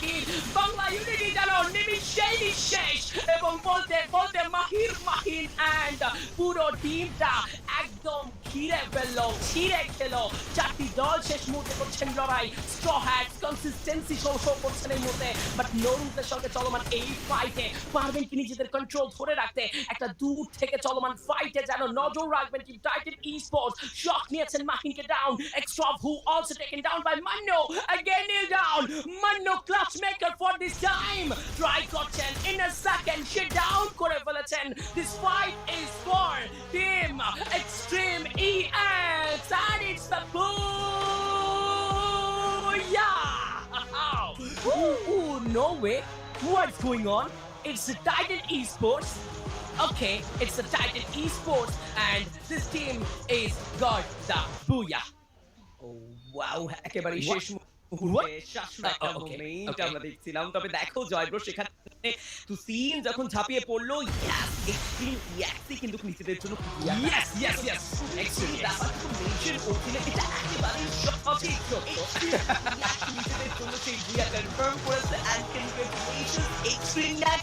মাহির Bangla unity যেন নিমিষেই নিঃশেষ এবং বলতে বলতে মাহির মাহিন অ্যান্ড পুরো টিমটা একদম ঘিরে ফেললো ছিঁড়ে খেলো চারটি দল শেষ মুহূর্তে করছেন লড়াই স্ট্র হ্যাট কনসিস্টেন্সি শো করছেন এই মুহূর্তে বাট নরুদের সঙ্গে চলমান এই ফাইটে পারবেন কি নিজেদের কন্ট্রোল ধরে রাখতে একটা দূর থেকে চলমান ফাইটে যেন নজর রাখবেন টিম টাইটান ই-স্পোর্টস শক নিয়েছেন মাহিনকে down extra who also taken down by Manno again kneel down Manno clutch maker for this time try করছেন ইন আ সেকেন্ড সে ডাউন করে ফেলেছেন this fight is for team Extreme EX and it's the Booyah! Ooh, no way. What's going on? It's the Titan Esports. Okay, it's the Titan Esports, and this team is got the Booyah. Oh wow! একেবারে শেষ মুহূর্তে শাসন একটা moment আমরা দেখছিলাম তবে দেখো জয়ব্রো সেখানে টু সিন যখন ঝাঁপিয়ে পড়লো ইয়েস এক্সট্রিম ইয়েসই কিন্তু নিজেদের জন্য ইয়েস ইয়েস ইয়েস এক্সট্রিম ব্যাপারটা মেনশন করছিল এটা একেবারে সঠিক নিজেদের জন্য সেই বুয়া কনফার্ম করেছে অ্যান্ড কনগ্রেচুলেশনস এক্সট্রিম ন্যাট